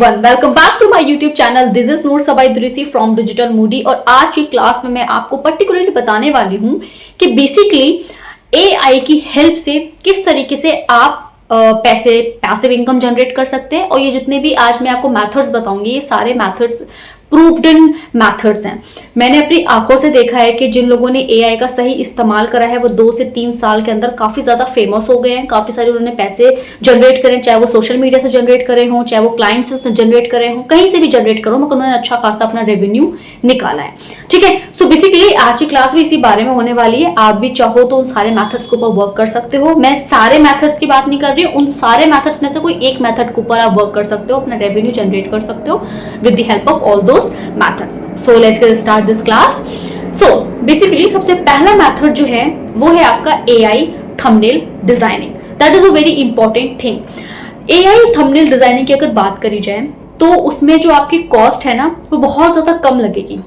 Everyone, welcome back to my YouTube channel. This is Noor Saba Idrisi from Digital Moody. और आज की class में मैं आपको पर्टिकुलरली बताने वाली हूं कि बेसिकली एआई की हेल्प से किस तरीके से आप पैसिव इनकम जनरेट कर सकते हैं। और ये जितने भी आज मैं आपको मेथड्स बताऊंगी, ये सारे मेथड्स प्रूव्ड इन मेथड्स हैं। मैंने अपनी आंखों से देखा है कि जिन लोगों ने एआई का सही इस्तेमाल करा है वो 2 से 3 साल के अंदर काफी ज्यादा फेमस हो गए हैं। काफी सारे उन्होंने पैसे जनरेट करे, चाहे वो सोशल मीडिया से जनरेट करे हों, चाहे वो क्लाइंट्स से जनरेट करे हों, कहीं से भी जनरेट करो, मगर उन्होंने अच्छा खासा अपना रेवेन्यू निकाला है। ठीक है, सो बेसिकली आज की क्लास भी इसी बारे में होने वाली है। आप भी चाहो तो उन सारे मेथड्स के ऊपर वर्क कर सकते हो। मैं सारे मेथड्स की बात नहीं कर रही हूँ, उन सारे मेथड्स में से कोई एक मेथड के ऊपर आप वर्क कर सकते हो, अपना रेवेन्यू जनरेट कर सकते हो with the help of all those methods. So let's get start this class. So basically सबसे पहला मेथड जो है वो है आपका AI thumbnail designing. That is a very important thing. AI thumbnail designing की अगर बात करी जाए तो उसमें जो आपकी कॉस्ट है ना वो बहुत ज्यादा कम लगेगी।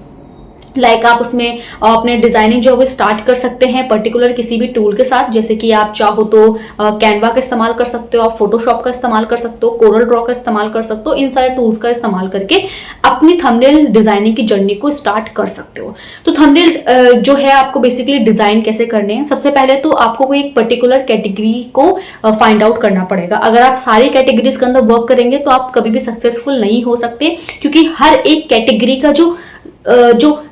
आप उसमें अपने डिजाइनिंग जो है वो स्टार्ट कर सकते हैं पर्टिकुलर किसी भी टूल के साथ। जैसे कि आप चाहो तो कैनवा का इस्तेमाल कर सकते हो, आप फोटोशॉप का इस्तेमाल कर सकते हो, कोरल ड्रॉ का इस्तेमाल कर सकते हो। इन सारे टूल्स का इस्तेमाल करके अपनी थंबनेल डिजाइनिंग की जर्नी को स्टार्ट कर सकते हो। तो थंबनेल जो है आपको बेसिकली डिजाइन कैसे करने हैं, सबसे पहले तो आपको कोई एक पर्टिकुलर कैटेगरी को फाइंड आउट करना पड़ेगा। अगर आप सारी कैटेगरीज के अंदर वर्क करेंगे तो आप कभी भी सक्सेसफुल नहीं हो सकते, क्योंकि हर एक कैटेगरी का जो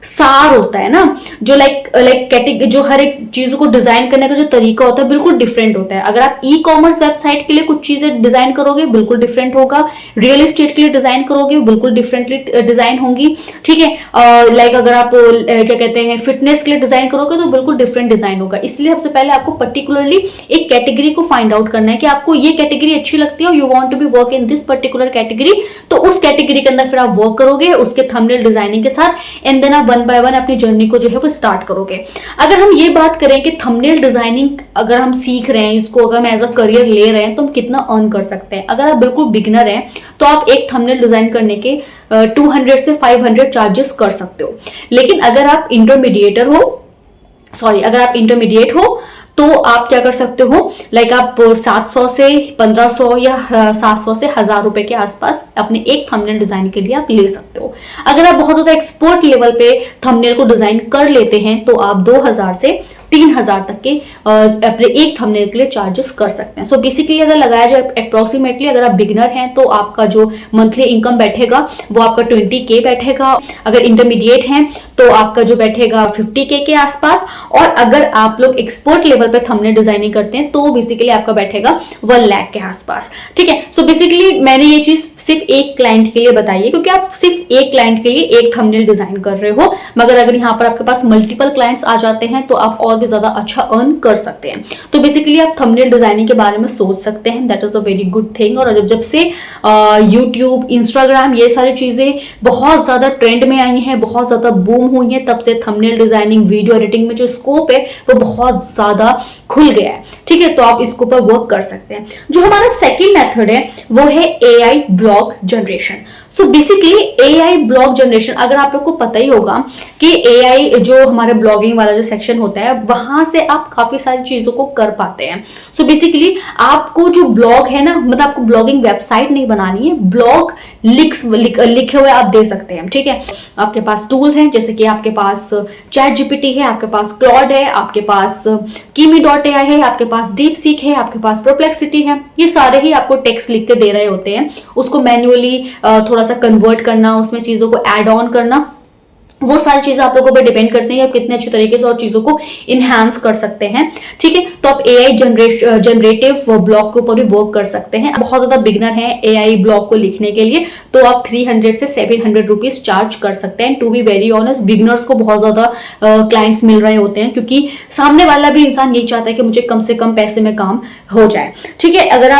सार होता है ना, जो कैटेगरी, जो हर एक चीज को डिजाइन करने का जो तरीका होता है बिल्कुल डिफरेंट होता है। अगर आप ई कॉमर्स वेबसाइट के लिए कुछ चीजें डिजाइन करोगे बिल्कुल डिफरेंट होगा, रियल एस्टेट के लिए डिजाइन करोगे बिल्कुल डिफरेंटली डिजाइन होंगी। ठीक है, अगर आप क्या कहते हैं फिटनेस के लिए डिजाइन करोगे तो बिल्कुल डिफरेंट डिजाइन होगा। इसलिए सबसे पहले आपको पर्टिकुलरली एक कैटेगरी को फाइंड आउट करना है कि आपको ये कैटेगरी अच्छी लगती है, you want to be work in this particular category, तो उस कैटेगरी के अंदर फिर आप वर्क करोगे उसके थंबनेल डिजाइनिंग के साथ, एंड देन आप वन बाय वन अपनी जर्नी को जो है वो स्टार्ट करोगे। अगर हम ये बात करें कि थंबनेल डिजाइनिंग अगर हम सीख रहे हैं, इसको अगर हम एज अ करियर ले रहे हैं तो हम कितना अर्न कर सकते हैं। अगर आप बिल्कुल बिगिनर हैं तो आप एक थंबनेल डिजाइन करने के 200 से 500 चार्जेस कर सकते हो। लेकिन अगर आप इंटरमीडिएट हो तो आप क्या कर सकते हो, आप 700 से 1500 या 700 से 1000 रुपए के आसपास अपने एक थंबनेल डिजाइन के लिए आप ले सकते हो। अगर आप बहुत ज्यादा एक्सपर्ट लेवल पे थंबनेल को डिजाइन कर लेते हैं तो आप 2000 से 3000 तक के अपने एक थंबनेल के लिए चार्जेस कर सकते हैं। सो बेसिकली अगर लगाया जाए अप्रोक्सीमेटली, अगर आप बिगिनर हैं तो आपका जो मंथली इनकम बैठेगा वो आपका 20K बैठेगा। अगर इंटरमीडिएट हैं तो आपका जो बैठेगा 50K के आसपास। और अगर आप लोग एक्सपर्ट लेवल पे थंबनेल डिजाइनिंग करते हैं तो बेसिकली आपका बैठेगा 1 लाख के आसपास। ठीक है, सो बेसिकली मैंने ये चीज सिर्फ एक क्लाइंट के लिए बताई है, क्योंकि आप सिर्फ एक क्लाइंट के लिए एक थंबनेल डिजाइन कर रहे हो। मगर अगर यहाँ पर आपके पास मल्टीपल क्लाइंट्स आ जाते हैं तो आप और भी ज्यादा अच्छा अर्न कर सकते हैं। तो बेसिकली आप थंबनेल डिजाइनिंग के बारे में सोच सकते हैं, that is a very good thing. और जब से यूट्यूब, इंस्टाग्राम, ये सारी चीजें बहुत ज्यादा ट्रेंड में आई हैं, बहुत ज्यादा बूम हुई हैं, तब से थंबनेल डिजाइनिंग, वीडियो एडिटिंग में जो स्कोप है वो बहुत ज्यादा खुल गया है। ठीक है, तो आप इसके ऊपर वर्क कर सकते हैं। जो हमारा सेकंड मेथड है वो है AI blog generation. So basically AI blog generation, अगर आप लोग को पता ही होगा कि एआई जो हमारे ब्लॉगिंग वाला जो सेक्शन होता है वहां से आप काफी सारी चीजों को कर पाते हैं। सो बेसिकली आपको जो ब्लॉग है ना, मतलब आपको ब्लॉगिंग वेबसाइट नहीं बनानी है, ब्लॉग लिखे हुए आप दे सकते हैं। ठीक है, आपके पास टूल्स हैं, जैसे कि आपके पास चैट जीपीटी है, आपके पास क्लॉड है, आपके पास kimi.ai है, आपके पास DeepSeek है, आपके पास परप्लेक्सिटी है। ये सारे ही आपको टेक्स्ट लिख के दे रहे होते हैं, उसको मैन्युअली थोड़ा सा कन्वर्ट करना, उसमें चीजों को ऐड ऑन करना, वो सारी चीजें आप लोगों पर डिपेंड करती हैं आप कितने अच्छे तरीके से और चीजों को इनहांस कर सकते हैं। ठीक है, तो आप एआई जनरेटिव ब्लॉग के ऊपर भी वर्क कर सकते हैं। बहुत ज्यादा बिगिनर हैं एआई ब्लॉग को लिखने के लिए तो आप 300 से 700 रुपीज चार्ज कर सकते हैं। To be very honest, beginners को बहुत ज्यादा क्लाइंट्स मिल रहे होते हैं, क्योंकि सामने वाला भी इंसान यही चाहता है कि मुझे कम से कम पैसे में काम हो जाए। ठीक है, अगर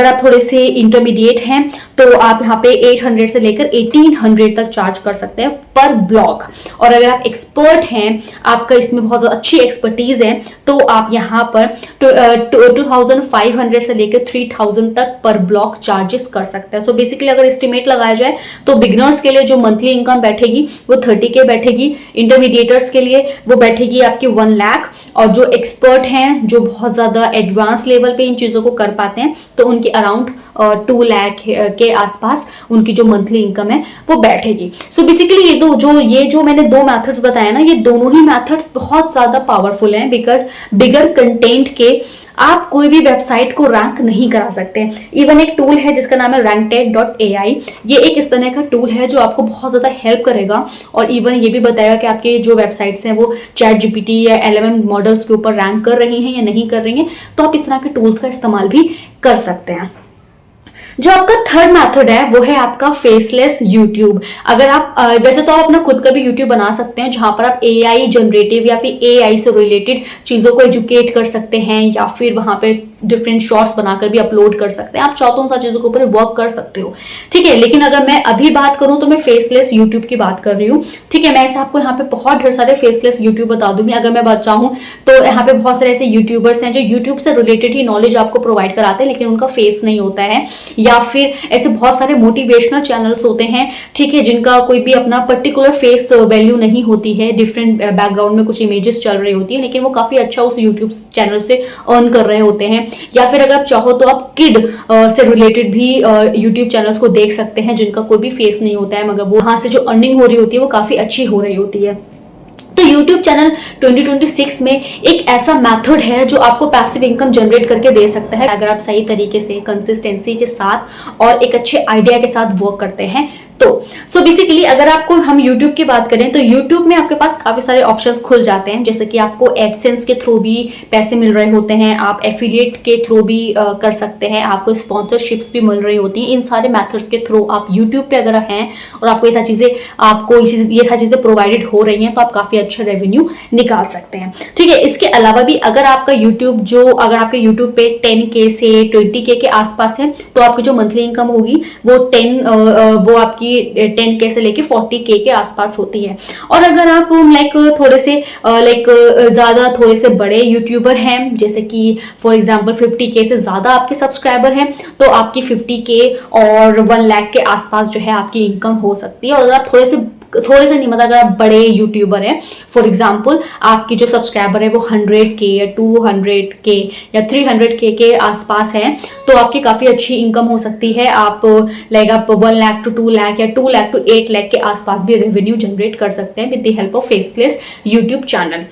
आप थोड़े से इंटरमीडिएट हैं तो आप यहाँ पे 800 से लेकर 1800 तक चार्ज कर सकते हैं पर ब्लॉग। और अगर आप एक्सपर्ट हैं, आपका इसमें बहुत अच्छी एक्सपर्टीज है, तो आप यहाँ पर 2500 से लेकर 3000 तक पर ब्लॉग चार्जेस कर सकते हैं। सो बेसिकली अगर एस्टिमेट लगाया जाए तो बिगिनर्स के लिए जो मंथली इनकम बैठेगी वो 30K बैठेगी, इंटरमीडिएटर्स के लिए वो बैठेगी आपकी 1 लाख, और जो एक्सपर्ट हैं, जो बहुत ज्यादा एडवांस लेवल पे इन चीजों को कर पाते हैं, तो उनकी अराउंड 2 लाख के आसपास उनकी जो मंथली इनकम है वो बैठेगी। सो बेसिकली ये जो मैंने 2 मेथड्स बताया ना, ये दोनों ही मेथड्स बहुत ज्यादा पावरफुल हैं, बिकॉज बिगर कंटेंट के आप कोई भी वेबसाइट को रैंक नहीं करा सकते। इवन एक टूल है जिसका नाम है ranktech.ai, ये एक इस तरह का टूल है जो आपको बहुत ज्यादा हेल्प करेगा और इवन ये भी बताएगा कि आपके जो वेबसाइट्स हैं वो ChatGPT या LLM मॉडल्स के ऊपर रैंक कर रही हैं या नहीं कर रही हैं। तो आप इस तरह के टूल्स का इस्तेमाल भी कर सकते हैं। जो आपका थर्ड मेथड है वो है आपका फेसलेस यूट्यूब। अगर आप वैसे तो आप अपना खुद का भी यूट्यूब बना सकते हैं जहां पर आप AI जनरेटिव या फिर AI से रिलेटेड चीजों को एजुकेट कर सकते हैं, या फिर वहां पे डिफरेंट शॉर्ट्स बनाकर भी अपलोड कर सकते हैं। आप चाहो तो उन सारी चीजों के ऊपर वर्क कर सकते हो, ठीक है। लेकिन अगर मैं अभी बात करूं तो मैं फेसलेस यूट्यूब की बात कर रही हूँ, ठीक है। मैं ऐसे आपको यहाँ पे बहुत ढेर सारे फेसलेस यूट्यूब बता दूंगी। अगर मैं बात चाहूँ तो यहाँ पे बहुत सारे ऐसे यूट्यूबर्स हैं जो यूट्यूब से रिलेटेड ही नॉलेज आपको प्रोवाइड कराते हैं, लेकिन उनका फेस नहीं होता है। या फिर ऐसे बहुत सारे मोटिवेशनल चैनल्स होते हैं, ठीक है, जिनका कोई भी अपना पर्टिकुलर फेस वैल्यू नहीं होती है, डिफरेंट बैकग्राउंड में कुछ इमेजेस चल रही होती है, लेकिन वो काफी अच्छा उस यूट्यूब चैनल से अर्न कर रहे होते हैं। या फिर अगर आप चाहो तो आप किड से रिलेटेड भी यूट्यूब चैनल्स को देख सकते हैं जिनका कोई भी फेस नहीं होता है, मगर वो वहां से जो अर्निंग हो रही होती है वो काफी अच्छी हो रही होती है। तो YouTube चैनल 2026 में एक ऐसा मेथड है जो आपको पैसिव इनकम जनरेट करके दे सकता है, अगर आप सही तरीके से कंसिस्टेंसी के साथ और एक अच्छे आइडिया के साथ वर्क करते हैं तो। सो बेसिकली अगर आपको हम YouTube की बात करें तो YouTube में आपके पास काफी सारे ऑप्शंस खुल जाते हैं, जैसे कि आपको एडसेंस के थ्रू भी पैसे मिल रहे होते हैं, आप एफिलिएट के थ्रू भी कर सकते हैं, आपको स्पॉन्सरशिप्स भी मिल रही होती हैं। इन सारे मेथड्स के थ्रू आप YouTube पे अगर हैं और आपको ये सारी चीजें प्रोवाइडेड हो रही हैं तो आप काफी अच्छा रेवेन्यू निकाल सकते हैं, ठीक है। इसके अलावा भी अगर आपका अगर आपके यूट्यूब पे 10K से 20K के आसपास है तो आपकी जो मंथली इनकम होगी वो आपकी 10K से लेके 40K के आसपास होती है। और अगर आप थोड़े से बड़े यूट्यूबर हैं, जैसे कि फॉर एग्जांपल 50K से ज्यादा आपके सब्सक्राइबर हैं, तो आपकी 50K और 1 लाख के आसपास जो है आपकी इनकम हो सकती है। और अगर आप थोड़े से नहीं, मतलब अगर आप बड़े यूट्यूबर हैं, फॉर एग्जांपल आपकी जो सब्सक्राइबर है वो 100K या 200K या 300K के आसपास है, तो आपकी काफी अच्छी इनकम हो सकती है। आप 1 लाख टू 2 लाख या 2 लाख टू 8 लाख के आसपास भी रेवेन्यू जनरेट कर सकते हैं with the help of faceless YouTube channel.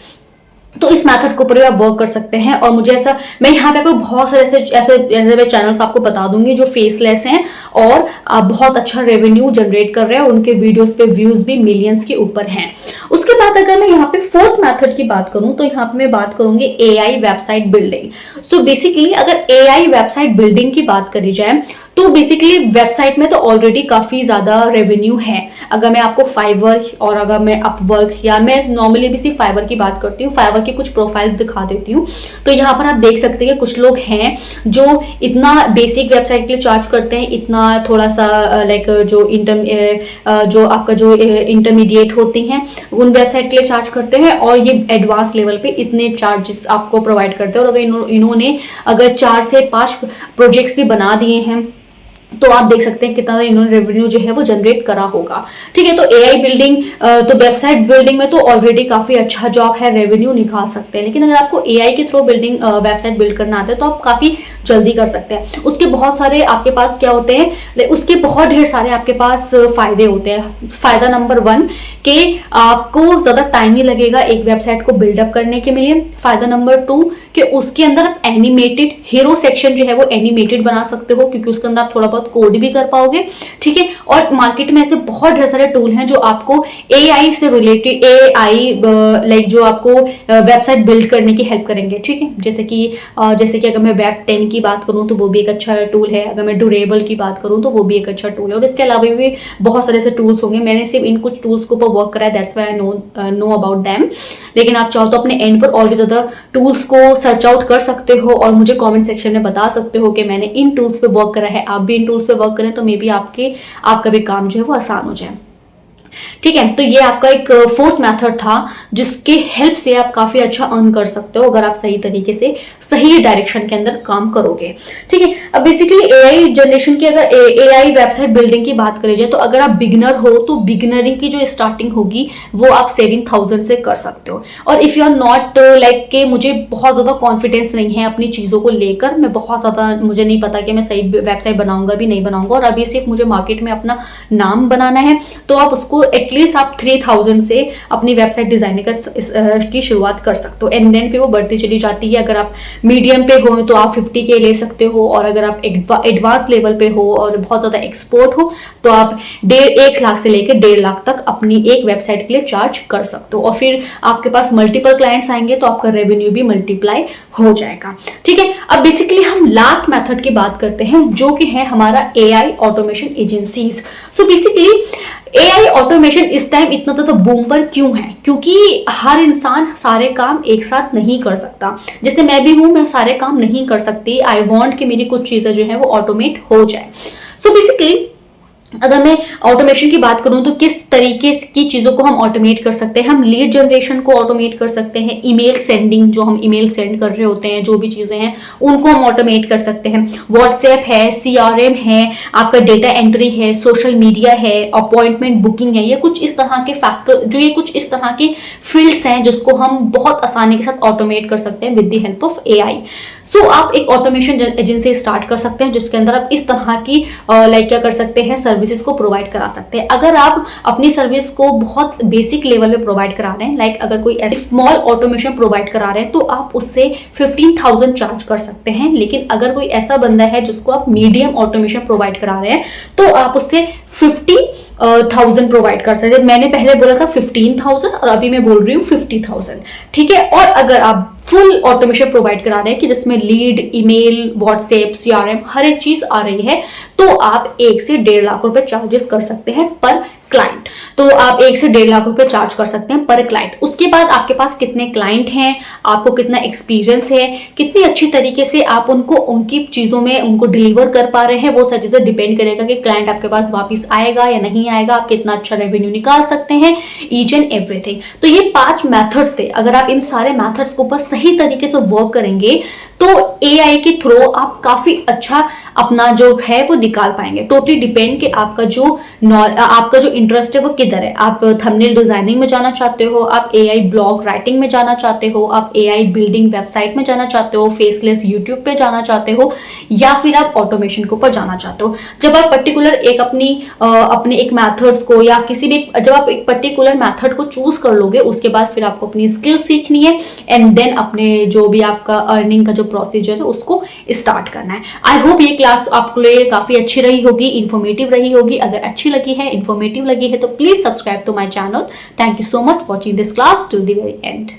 तो इस मेथड के ऊपर आप वर्क कर सकते हैं। और मैं यहाँ पे आपको बहुत सारे ऐसे चैनल्स आपको बता दूंगी जो फेसलेस हैं और बहुत अच्छा रेवेन्यू जनरेट कर रहे हैं, और उनके वीडियोस पे व्यूज भी मिलियंस के ऊपर हैं। उसके बाद अगर मैं यहाँ पे फोर्थ मेथड की बात करूं तो यहाँ पे मैं बात करूंगी AI website building. So basically अगर AI वेबसाइट बिल्डिंग की बात करी जाए तो बेसिकली वेबसाइट में तो ऑलरेडी काफी ज्यादा रेवेन्यू है। अगर मैं आपको फाइवर और अगर मैं अपवर्क या मैं नॉर्मली भी सिर्फ फाइवर की बात करती हूँ, फाइवर की कुछ प्रोफाइल्स दिखा देती हूँ, तो यहाँ पर आप देख सकते हैं कि कुछ लोग हैं जो इतना बेसिक वेबसाइट के लिए चार्ज करते हैं, इतना थोड़ा सा जो आपका जो इंटरमीडिएट होती हैं उन वेबसाइट के लिए चार्ज करते हैं, और ये एडवांस लेवल पे इतने चार्जेस आपको प्रोवाइड करते हैं। और अगर इन्होंने अगर 4 से 5 प्रोजेक्ट्स भी बना दिए हैं तो आप देख सकते हैं कितना इन्होंने रेवेन्यू जो है वो जनरेट करा होगा, ठीक है। तो AI बिल्डिंग तो वेबसाइट बिल्डिंग में तो ऑलरेडी काफी अच्छा जॉब है, रेवेन्यू निकाल सकते हैं। लेकिन अगर आपको AI के थ्रू वेबसाइट बिल्ड करना आता है तो आप काफी जल्दी कर सकते हैं। उसके बहुत सारे आपके पास क्या होते हैं, उसके बहुत ढेर सारे आपके पास फायदे होते हैं। फायदा नंबर 1 कि आपको ज्यादा टाइम नहीं लगेगा एक वेबसाइट को बिल्डअप करने के लिए। फायदा नंबर 2 कि उसके अंदर आप एनिमेटेड हीरो सेक्शन जो है वो एनिमेटेड बना सकते हो, क्योंकि उसके अंदर आप थोड़ा बहुत कोड भी कर पाओगे, ठीक है। और मार्केट में ऐसे बहुत ढेर सारे टूल हैं जो आपको AI से रिलेटेड जो आपको वेबसाइट बिल्ड करने की हेल्प करेंगे, ठीक है। जैसे कि अगर मैं वेब 10 की बात करूं तो वो भी एक अच्छा टूल है, अगर मैं ड्यूरेबल की बात करूं तो वो भी एक अच्छा टूल है, और इसके अलावा भी बहुत सारे ऐसे टूल्स होंगे। मैंने सिर्फ इन कुछ टूल्स के ऊपर वर्क करा है, that's why I know about them. लेकिन आप चाहो तो अपने एंड पर और भी ज्यादा टूल्स को सर्च आउट कर सकते हो और मुझे कमेंट सेक्शन में बता सकते हो कि मैंने इन टूल्स पे वर्क करा है, आप भी इन टूल्स पे वर्क करें तो मे बी आपका भी काम जो है वो आसान हो जाए। ठीक है, तो ये आपका एक फोर्थ मेथड था जिसके हेल्प से आप काफी अच्छा अर्न कर सकते हो अगर आप सही तरीके से सही डायरेक्शन के अंदर काम करोगे। ठीक है, अब बेसिकली एआई जनरेशन की अगर एआई वेबसाइट बिल्डिंग की बात करी जाए तो अगर आप बिगनर हो तो बिगनरी की जो स्टार्टिंग होगी वो आप सेविंग 1000 से कर सकते हो। और if you are not like के मुझे बहुत ज्यादा कॉन्फिडेंस नहीं है अपनी चीजों को लेकर, मैं बहुत ज्यादा मुझे नहीं पता कि मैं सही वेबसाइट बनाऊंगा भी नहीं बनाऊंगा और अभी सिर्फ मुझे मार्केट में अपना नाम बनाना है, तो आप उसको एटलीस्ट आप 3000 से अपनी वेबसाइट डिजाइनिंग की शुरुआत कर सकते हो एंड देन फिर वो बढ़ती चली जाती है। अगर आप मीडियम पे हो तो आप 50K ले सकते हो और अगर आप एडवांस लेवल पे हो और बहुत ज्यादा एक्सपोर्ट हो तो आप 1.5 लाख से लेकर 1.5 लाख तक अपनी एक वेबसाइट के लिए चार्ज कर सकते हो और फिर आपके पास मल्टीपल क्लाइंट्स आएंगे तो आपका रेवेन्यू भी मल्टीप्लाई हो जाएगा। ठीक है, अब बेसिकली हम लास्ट मेथड की बात करते हैं जो कि है हमारा AI automation agencies. So basically AI automation इस टाइम इतना ज्यादा बूम पर क्यों है? क्योंकि हर इंसान सारे काम एक साथ नहीं कर सकता। जैसे मैं भी हूं, मैं सारे काम नहीं कर सकती। आई वांट कि मेरी कुछ चीजें जो है वो ऑटोमेट हो जाए। सो बेसिकली अगर मैं ऑटोमेशन की बात करूं तो किस तरीके की चीजों को हम ऑटोमेट कर सकते हैं? हम लीड जनरेशन को ऑटोमेट कर सकते हैं, ईमेल सेंडिंग, जो हम ईमेल सेंड कर रहे होते हैं, जो भी चीजें हैं उनको हम ऑटोमेट कर सकते हैं। व्हाट्सएप है, सीआरएम है, आपका डेटा एंट्री है, सोशल मीडिया है, अपॉइंटमेंट बुकिंग है, ये कुछ इस तरह के फैक्टर, जो ये कुछ इस तरह की फील्ड्स हैं जिसको हम बहुत आसानी के साथ ऑटोमेट कर सकते हैं with the help of AI. So आप एक ऑटोमेशन एजेंसी स्टार्ट कर सकते हैं जिसके अंदर आप इस तरह की लाइक क्या कर सकते हैं, सर्विसेज को प्रोवाइड करा सकते हैं। अगर आप अपनी सर्विस को बहुत बेसिक लेवल पे प्रोवाइड करा रहे हैं, लाइक अगर कोई स्मॉल ऑटोमेशन प्रोवाइड करा रहे हैं तो आप उससे 15,000 चार्ज कर सकते हैं। लेकिन अगर कोई ऐसा बंदा है जिसको आप मीडियम ऑटोमेशन प्रोवाइड करा रहे हैं तो आप उससे 50,000 प्रोवाइड कर सकते हैं। मैंने पहले बोला था 15,000 और अभी मैं बोल रही हूँ 50,000। ठीक है, और अगर आप फुल ऑटोमेशन प्रोवाइड करा रहे हैं कि जिसमें लीड, ईमेल, व्हाट्सएप, सीआरएम हर एक चीज आ रही है तो आप 1 से 1.5 लाख रुपए चार्जेस कर सकते हैं पर क्लाइंट। तो आप 1 से 1.5 लाख रुपए चार्ज कर सकते हैं पर क्लाइंट। उसके बाद आपके पास कितने क्लाइंट हैं, आपको कितना एक्सपीरियंस है, कितनी अच्छी तरीके से आप उनको उनकी चीजों में उनको डिलीवर कर पा रहे हैं, वो सारी चीजें डिपेंड करेगा कि क्लाइंट आपके पास वापस आएगा या नहीं आएगा, आप कितना अच्छा रेवेन्यू निकाल सकते हैं, ईच एंड एवरीथिंग। तो ये 5 मेथड्स थे। अगर आप इन सारे मेथड्स को बस सही तरीके से वर्क करेंगे तो एआई के थ्रू आप काफी अच्छा अपना जो है वो निकाल पाएंगे। टोटली डिपेंड कि आपका जो इंटरेस्ट है वो किधर है। आप थंबनेल डिजाइनिंग में जाना चाहते हो, आप एआई ब्लॉग राइटिंग में जाना चाहते हो, आप एआई बिल्डिंग वेबसाइट में जाना चाहते हो, फेसलेस यूट्यूब पे जाना चाहते हो, या फिर आप ऑटोमेशन के ऊपर जाना चाहते हो। जब आप पर्टिकुलर एक अपने एक मैथड्स को या किसी भी जब आप एक पर्टिकुलर मैथड को चूज कर लोगे उसके बाद फिर आपको अपनी स्किल सीखनी है एंड देन अपने जो भी आपका अर्निंग का जो प्रोसीजर है उसको स्टार्ट करना है। आई होप ये क्लास आपके लिए काफी अच्छी रही होगी, इन्फॉर्मेटिव रही होगी। अगर अच्छी लगी है, इन्फॉर्मेटिव लगी है तो please subscribe to my channel. Thank you so much watching this class till the very and.